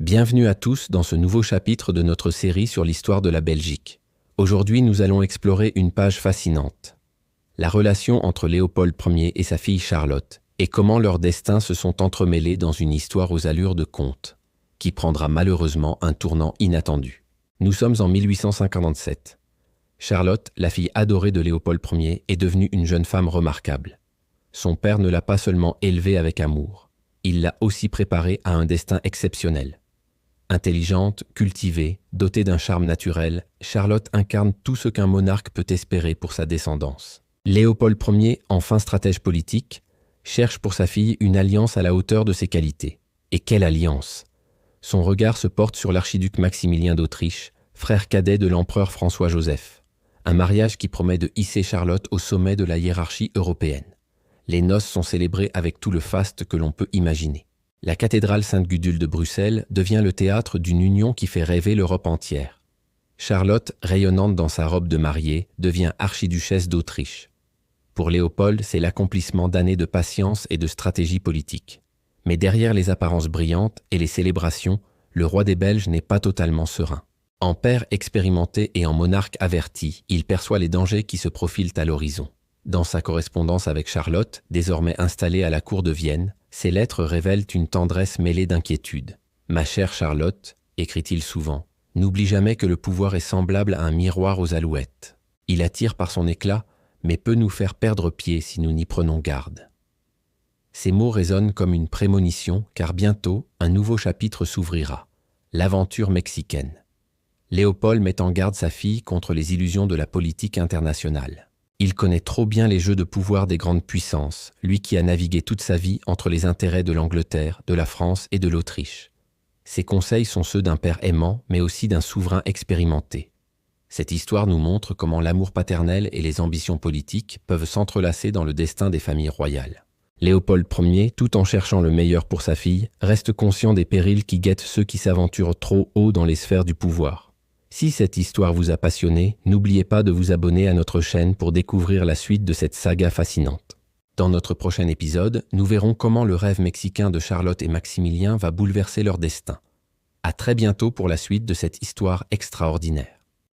Bienvenue à tous dans ce nouveau chapitre de notre série sur l'histoire de la Belgique. Aujourd'hui, nous allons explorer une page fascinante. La relation entre Léopold Ier et sa fille Charlotte, et comment leurs destins se sont entremêlés dans une histoire aux allures de conte, qui prendra malheureusement un tournant inattendu. Nous sommes en 1857. Charlotte, la fille adorée de Léopold Ier, est devenue une jeune femme remarquable. Son père ne l'a pas seulement élevée avec amour, il l'a aussi préparée à un destin exceptionnel. Intelligente, cultivée, dotée d'un charme naturel, Charlotte incarne tout ce qu'un monarque peut espérer pour sa descendance. Léopold Ier, enfin stratège politique, cherche pour sa fille une alliance à la hauteur de ses qualités. Et quelle alliance! Son regard se porte sur l'archiduc Maximilien d'Autriche, frère cadet de l'empereur François-Joseph. Un mariage qui promet de hisser Charlotte au sommet de la hiérarchie européenne. Les noces sont célébrées avec tout le faste que l'on peut imaginer. La cathédrale Sainte-Gudule de Bruxelles devient le théâtre d'une union qui fait rêver l'Europe entière. Charlotte, rayonnante dans sa robe de mariée, devient archiduchesse d'Autriche. Pour Léopold, c'est l'accomplissement d'années de patience et de stratégie politique. Mais derrière les apparences brillantes et les célébrations, le roi des Belges n'est pas totalement serein. En père expérimenté et en monarque averti, il perçoit les dangers qui se profilent à l'horizon. Dans sa correspondance avec Charlotte, désormais installée à la cour de Vienne, ses lettres révèlent une tendresse mêlée d'inquiétude. « Ma chère Charlotte, écrit-il souvent, n'oublie jamais que le pouvoir est semblable à un miroir aux alouettes. Il attire par son éclat, mais peut nous faire perdre pied si nous n'y prenons garde. » Ces mots résonnent comme une prémonition, car bientôt, un nouveau chapitre s'ouvrira, l'aventure mexicaine. Léopold met en garde sa fille contre les illusions de la politique internationale. Il connaît trop bien les jeux de pouvoir des grandes puissances, lui qui a navigué toute sa vie entre les intérêts de l'Angleterre, de la France et de l'Autriche. Ses conseils sont ceux d'un père aimant, mais aussi d'un souverain expérimenté. Cette histoire nous montre comment l'amour paternel et les ambitions politiques peuvent s'entrelacer dans le destin des familles royales. Léopold Ier, tout en cherchant le meilleur pour sa fille, reste conscient des périls qui guettent ceux qui s'aventurent trop haut dans les sphères du pouvoir. Si cette histoire vous a passionné, n'oubliez pas de vous abonner à notre chaîne pour découvrir la suite de cette saga fascinante. Dans notre prochain épisode, nous verrons comment le rêve mexicain de Charlotte et Maximilien va bouleverser leur destin. À très bientôt pour la suite de cette histoire extraordinaire.